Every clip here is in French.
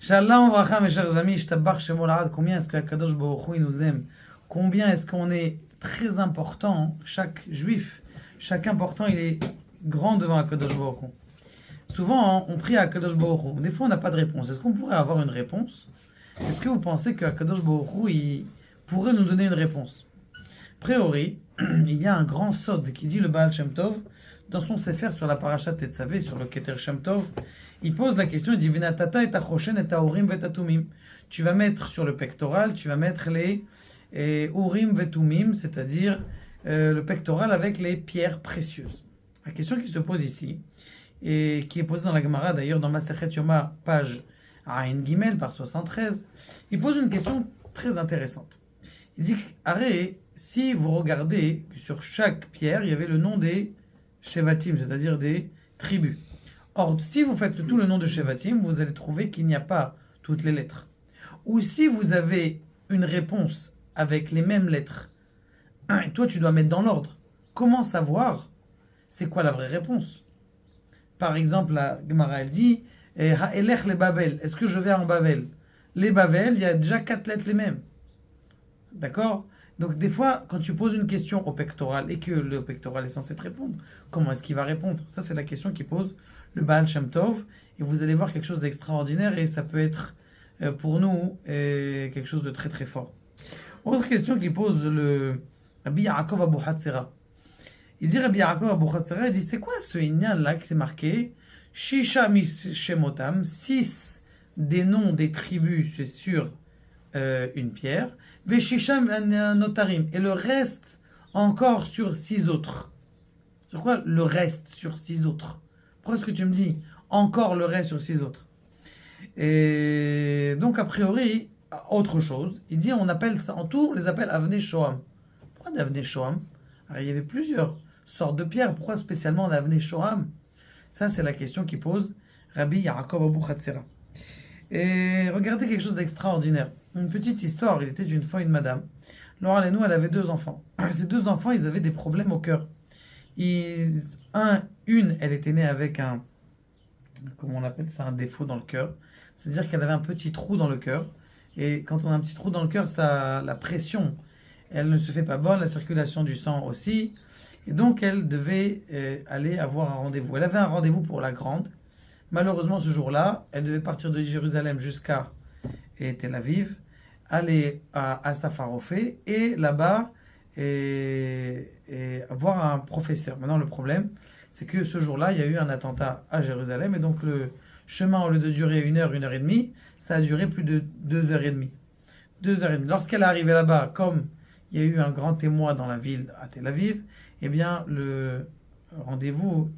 Shalom Vracha, mes chers amis, Shtabach Shemolad, combien est-ce que Kadosh Baruch Hu, il nous aime? Combien est-ce qu'on est très important, chaque juif, chaque important, il est grand devant Kadosh Baruch Hu. Souvent, on prie à Kadosh Baruch Hu. Des fois, on n'a pas de réponse. Est-ce qu'on pourrait avoir une réponse? Est-ce que vous pensez que Kadosh Baruch Hu, il pourrait nous donner une réponse? A priori, il y a un grand sod qui dit le Baal Shem Tov dans son Sefer sur la Parashat Tetzavé, sur le Keter Shem Tov. Il pose la question, il dit Vinatata et Achoshen et Urim vetatumim. Tu vas mettre sur le pectoral, tu vas mettre les Urim vetumim, c'est-à-dire le pectoral avec les pierres précieuses. La question qui se pose ici, et qui est posée dans la Gemara, d'ailleurs dans Masechet Yoma, page Ayin Gimel, par 73, il pose une question très intéressante. Il dit Arrête, si vous regardez que sur chaque pierre, il y avait le nom des Shevatim, c'est-à-dire des tribus. Or, si vous faites tout le nom de Shevatim, vous allez trouver qu'il n'y a pas toutes les lettres. Ou si vous avez une réponse avec les mêmes lettres, et toi tu dois mettre dans l'ordre, comment savoir c'est quoi la vraie réponse? Par exemple, la Gemara elle dit Ha'elech le Babel, est-ce que je vais en Babel? Les Babel, il y a déjà 4 lettres les mêmes. D'accord? Donc des fois, quand tu poses une question au pectoral et que le pectoral est censé te répondre, comment est-ce qu'il va répondre? Ça, c'est la question qui pose le Baal Shem Tov. Et vous allez voir quelque chose d'extraordinaire et ça peut être pour nous quelque chose de très très fort. Autre question qui pose le Rabbi Yaakov Abu Hatzera. Il dit Rabbi Yaakov Abu Hatzera, il dit c'est quoi ce inyan là qui s'est marqué? Shisha Shemotam, 6 des noms des tribus, c'est sur une pierre. Veshisham notarim. Et le reste encore sur 6 autres. Sur quoi le reste sur 6 autres? Pourquoi est-ce que tu me dis encore le reste sur 6 autres? Et donc, a priori, autre chose. Il dit, on appelle ça, en tout, on les appelle Avnei Shoham. Pourquoi d'Avnei Shoham? Alors, il y avait plusieurs sortes de pierres. Pourquoi spécialement d'Avnei Shoham? Ça, c'est la question qui pose Rabbi Yaakov Abu Hatzera. Et regardez quelque chose d'extraordinaire. Une petite histoire, il était une fois une madame. Laura Lenou, elle avait 2 enfants. Ces 2 enfants, ils avaient des problèmes au cœur. Une, elle était née avec un, comment on appelle ça, un défaut dans le cœur. C'est-à-dire qu'elle avait un petit trou dans le cœur. Et quand on a un petit trou dans le cœur, la pression, elle ne se fait pas bonne, la circulation du sang aussi. Et donc, elle devait aller avoir un rendez-vous. Elle avait un rendez-vous pour la grande. Malheureusement, ce jour-là, elle devait partir de Jérusalem jusqu'à Tel Aviv, aller à Safarofé et là-bas et voir un professeur. Maintenant, le problème, c'est que ce jour-là, il y a eu un attentat à Jérusalem et donc le chemin, au lieu de durer 1 heure, 1 heure et demie, ça a duré plus de 2 heures et demie. 2 heures et demie. Lorsqu'elle est arrivée là-bas, comme il y a eu un grand émoi dans la ville à Tel Aviv, eh bien, le rendez-vous,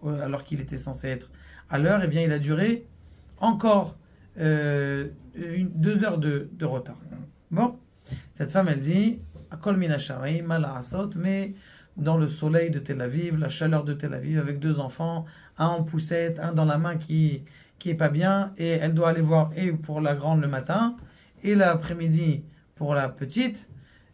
alors qu'il était censé être à l'heure, eh bien, il a duré encore 2 heures de retard. Bon, cette femme, elle dit, Akol minashari, mala'asot, mais dans le soleil de Tel Aviv, la chaleur de Tel Aviv, avec 2 enfants, un en poussette, un dans la main qui est pas bien, et elle doit aller voir et pour la grande le matin, et l'après-midi pour la petite,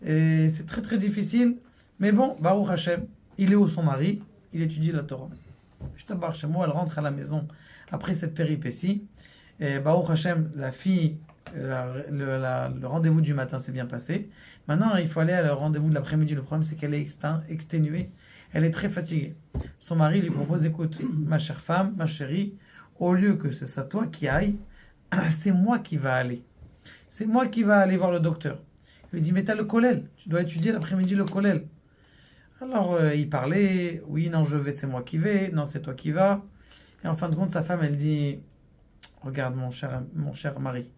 et c'est très très difficile, mais bon, Baruch Hashem, il est où son mari? Il étudie la Torah. Shtabar Shemo, elle rentre à la maison après cette péripétie. Et Baruch Hashem, la fille, le rendez-vous du matin s'est bien passé. Maintenant, il faut aller à le rendez-vous de l'après-midi. Le problème, c'est qu'elle est exténuée. Elle est très fatiguée. Son mari lui propose, écoute, ma chère femme, ma chérie, au lieu que ce soit toi qui aille, c'est moi qui va aller. C'est moi qui va aller voir le docteur. Il lui dit, mais t'as le kollel. Tu dois étudier l'après-midi le kollel. Alors, il parlait, oui, non, je vais, c'est moi qui vais, non, c'est toi qui vas. Et en fin de compte, sa femme, elle dit, regarde mon cher mari,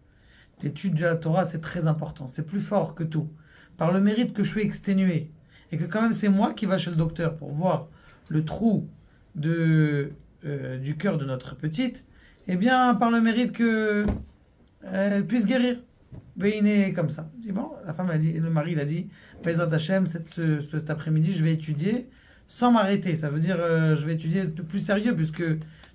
l'étude de la Torah, c'est très important, c'est plus fort que tout. Par le mérite que je suis exténué, et que quand même c'est moi qui va chez le docteur pour voir le trou du cœur de notre petite, eh bien, par le mérite qu'elle puisse guérir. Veiné comme ça. Je dis, bon, la femme a dit, le mari il a dit, Bezrat Hashem, cet après-midi, je vais étudier sans m'arrêter. Ça veut dire, je vais étudier de plus sérieux, puisque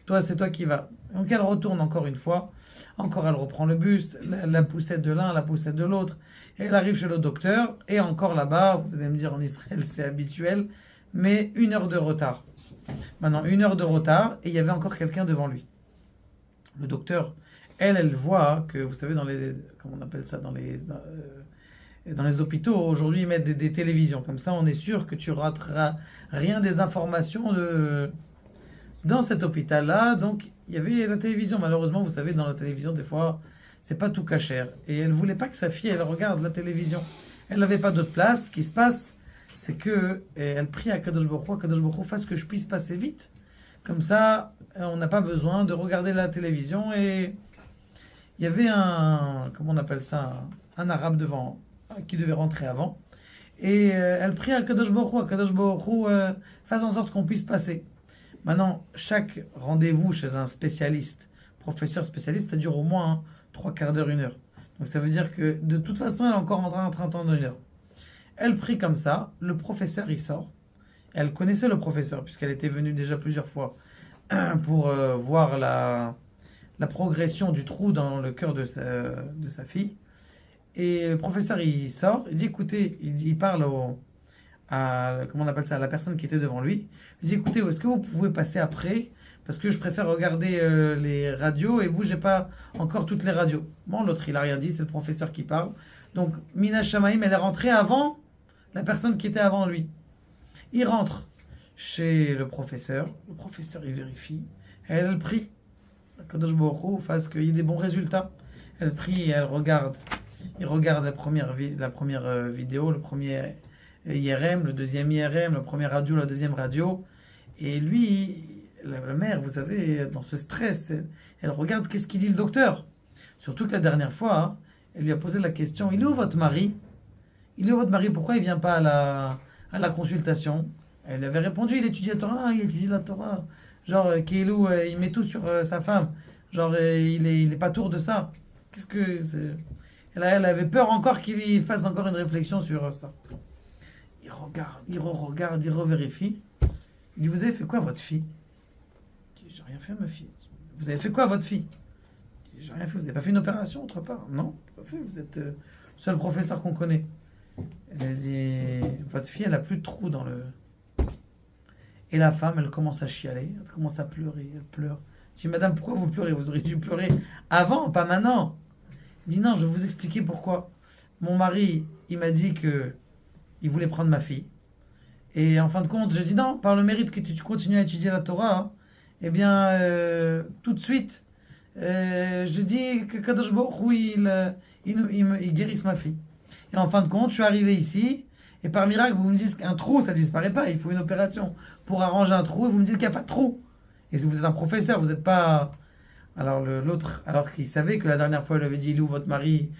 toi, c'est toi qui vas. Donc elle retourne encore une fois. Encore elle reprend le bus, la poussette de l'un, la poussette de l'autre. Et elle arrive chez le docteur, et encore là-bas, vous allez me dire en Israël, c'est habituel, mais 1 heure de retard. Maintenant, 1 heure de retard, et il y avait encore quelqu'un devant lui. Le docteur, elle voit que, vous savez, comment on appelle ça, dans les hôpitaux, aujourd'hui, ils mettent des télévisions. Comme ça, on est sûr que tu rateras rien des informations dans cet hôpital-là. Donc, il y avait la télévision. Malheureusement, vous savez, dans la télévision, des fois, c'est pas tout cachère. Et elle voulait pas que sa fille, elle regarde la télévision. Elle n'avait pas d'autre place. Ce qui se passe, c'est que elle prie à Kadosh Baruch Hu, Kadosh Baruch Hu fasse que je puisse passer vite. Comme ça, on n'a pas besoin de regarder la télévision. Et il y avait comment on appelle ça, un arabe devant, qui devait rentrer avant. Et elle prie à Kadosh Baruch Hu, fasse en sorte qu'on puisse passer. Maintenant, chaque rendez-vous chez un spécialiste, professeur spécialiste, ça dure au moins 3/4 d'heure, 1 heure. Donc ça veut dire que de toute façon, elle est encore en train d'attendre 1 heure. Elle prie comme ça, le professeur il sort. Elle connaissait le professeur puisqu'elle était venue déjà plusieurs fois pour voir la progression du trou dans le cœur de sa fille. Et le professeur il sort, il dit écoutez, il parle comment on appelle ça, à la personne qui était devant lui. Il dit écoutez, est-ce que vous pouvez passer après? Parce que je préfère regarder les radios et vous, j'ai pas encore toutes les radios. Bon, l'autre il a rien dit, c'est le professeur qui parle. Donc Mina Shamaim, elle est rentrée avant la personne qui était avant lui. Il rentre chez le professeur il vérifie, elle prie. Kadosh Baruch Hu fasse qu'il y ait des bons résultats. Elle prie et elle regarde. Il regarde la première vidéo, le premier IRM, le deuxième IRM, la première radio, la deuxième radio. Et lui, la mère, vous savez, dans ce stress, elle regarde qu'est-ce qu'il dit le docteur. Surtout que la dernière fois, elle lui a posé la question, il est où votre mari? Il est où votre mari? Pourquoi il ne vient pas à la consultation? Elle avait répondu, il étudie la Torah, il étudie la Torah. Genre, Keilou, il met tout sur sa femme. Genre, il est pas tour de ça. Qu'est-ce que c'est? Elle avait peur encore qu'il lui fasse encore une réflexion sur ça. Il regarde, il re-regarde, il revérifie. Il dit, vous avez fait quoi votre fille? Il dit, j'ai rien fait ma fille. Vous avez fait quoi votre fille? Il dit, j'ai rien fait, vous n'avez pas fait une opération autre part? Non, pas fait, vous êtes le seul professeur qu'on connaît. Elle dit, votre fille, elle a plus de trous dans le... Et la femme, elle commence à chialer, elle commence à pleurer, elle pleure. Je dis, madame, pourquoi vous pleurez? Vous auriez dû pleurer avant, pas maintenant. Il dit, non, je vais vous expliquer pourquoi. Mon mari, il m'a dit que il voulait prendre ma fille. Et en fin de compte, j'ai dit, non, par le mérite que tu continues à étudier la Torah, eh bien, tout de suite, j'ai dit que Kadosh Baruch Hu, il guérisse ma fille. Et en fin de compte, je suis arrivé ici, et par miracle, vous me dites qu'un trou, ça disparaît pas, il faut une opération pour arranger un trou, et vous me dites qu'il n'y a pas de trou. Et si vous êtes un professeur, vous n'êtes pas... Alors l'autre, alors qu'il savait que la dernière fois, il lui avait dit, il est où votre mari,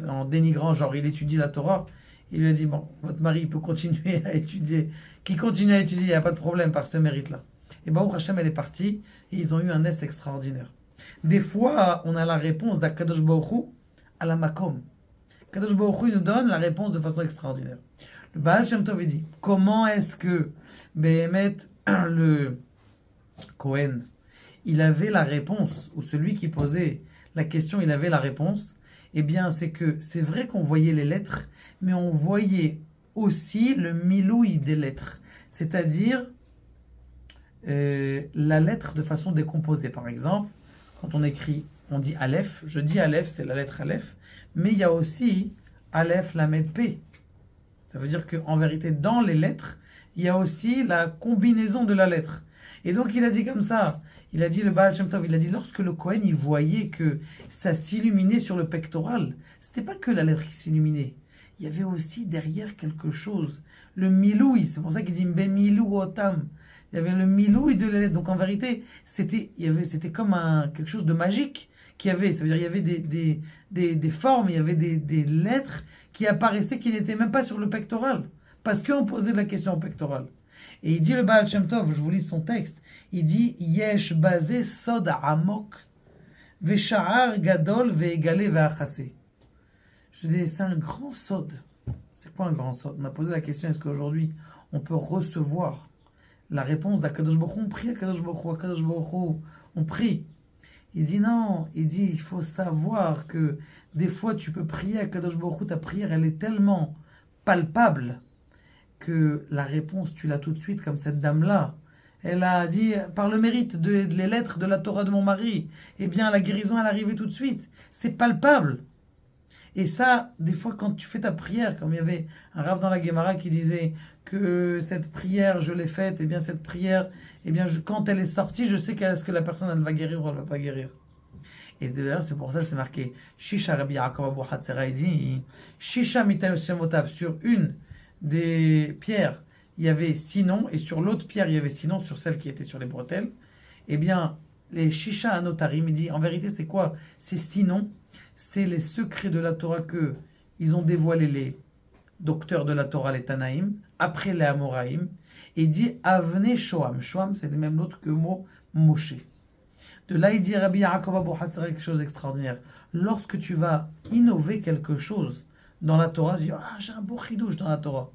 en dénigrant, genre, il étudie la Torah, il lui a dit, bon, votre mari, il peut continuer à étudier, qui continue à étudier, il n'y a pas de problème par ce mérite-là. Et Baruch Hashem, elle est partie, et ils ont eu un S extraordinaire. Des fois, on a la réponse d'Akadosh Baruch Hu à la Makom. Kadosh Baruch Hu nous donne la réponse de façon extraordinaire. Le Baal Shem Tov dit, comment est-ce que Behemet, le Cohen, il avait la réponse, ou celui qui posait la question, il avait la réponse? Eh bien, c'est que c'est vrai qu'on voyait les lettres, mais on voyait aussi le milouï des lettres, c'est-à-dire la lettre de façon décomposée. Par exemple, quand on écrit, on dit Aleph, je dis Aleph, c'est la lettre Aleph, mais il y a aussi Aleph, Lamed, P. Ça veut dire qu'en vérité, dans les lettres, il y a aussi la combinaison de la lettre. Et donc, il a dit comme ça, il a dit le Baal Shem Tov, il a dit lorsque le Kohen, il voyait que ça s'illuminait sur le pectoral, c'était pas que la lettre qui s'illuminait, il y avait aussi derrière quelque chose, le milouï, c'est pour ça qu'il dit Mbe milou otam. Il y avait le milouï de la lettre. Donc en vérité, c'était comme quelque chose de magique qu'il y avait. Ça veut dire il y avait des formes, il y avait des lettres qui apparaissaient qui n'étaient même pas sur le pectoral. Parce qu'on posait la question au pectoral. Et il dit le Baal Shem Tov, je vous lis son texte, il dit Yesh bazé sod amok ve'sha'ar gadol ve'egale ve'achase. Je dis c'est un grand sod. C'est quoi un grand sod? On a posé la question, est-ce qu'aujourd'hui on peut recevoir la réponse d'Akadosh Baruch Hu? On prie Akadosh Baruch Hu, on prie. Il dit non, il faut savoir que des fois tu peux prier Akadosh Baruch Hu, ta prière elle est tellement palpable que la réponse tu l'as tout de suite, comme cette dame-là. Elle a dit, par le mérite des lettres de la Torah de mon mari, eh bien la guérison elle arrivait tout de suite. C'est palpable. Et ça, des fois, quand tu fais ta prière, comme il y avait un rav dans la Gemara qui disait que cette prière, je l'ai faite, eh bien cette prière, eh bien quand elle est sortie, je sais est-ce que la personne elle va guérir ou elle va pas guérir. Et d'ailleurs, c'est pour ça que c'est marqué Shisha Rabbi Yaakov Abu Hatzera, il dit Shisha Mitayim Shemotav, sur une des pierres, il y avait 6 noms, et sur l'autre pierre, il y avait 6 noms, sur celle qui était sur les bretelles. Eh bien, les Shisha Anotarim, il dit en vérité, c'est quoi ces 6 noms? C'est les secrets de la Torah que ils ont dévoilés les docteurs de la Torah, les Tanaïm, après les Amoraïm, et il dit Avne Shoam. Shoam, c'est le même nom que le mot Moshe. De là, il dit Rabbi Yaakov Abu Hatzera quelque chose d'extraordinaire. Lorsque tu vas innover quelque chose dans la Torah, tu dis ah, j'ai un beau chidouche dans la Torah.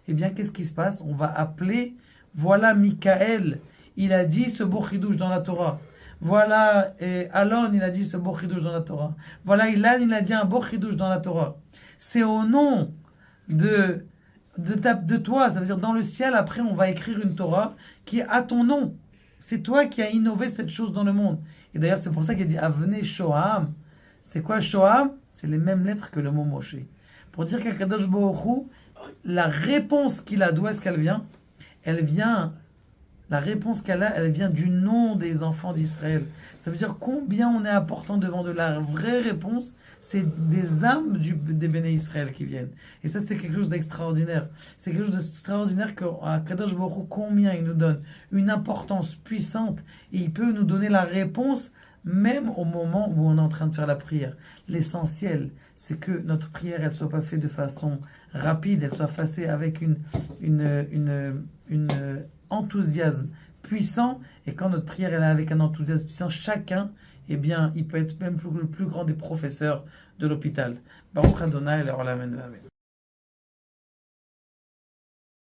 Eh bien, qu'est-ce qui se passe? On va appeler, voilà Michael, il a dit ce beau chidouche dans la Torah. Voilà Alon, il a dit ce beau chidouche dans la Torah. Voilà Ilan, il a dit un beau chidouche dans la Torah. C'est au nom de toi, ça veut dire dans le ciel, après on va écrire une Torah qui est à ton nom. C'est toi qui as innové cette chose dans le monde. Et d'ailleurs, c'est pour ça qu'il dit Avne Shoham. C'est quoi Shoham? C'est les mêmes lettres que le mot Moshe. Pour dire qu'Akadosh Baruch Hu, la réponse qu'il a, d'où est-ce qu'elle vient? Elle vient, la réponse qu'elle a, elle vient du nom des enfants d'Israël. Ça veut dire combien on est important devant de la vraie réponse. C'est des âmes des Béné Israël qui viennent. Et ça, c'est quelque chose d'extraordinaire. C'est quelque chose d'extraordinaire qu'à Kadosh Baruch Hu, combien il nous donne une importance puissante. Et il peut nous donner la réponse même au moment où on est en train de faire la prière. L'essentiel, c'est que notre prière, elle ne soit pas faite de façon rapide, elle soit faite avec une enthousiasme puissant. Et quand notre prière elle est avec un enthousiasme puissant, chacun, eh bien, il peut être même le plus grand des professeurs de l'hôpital. Baruch Adonai, et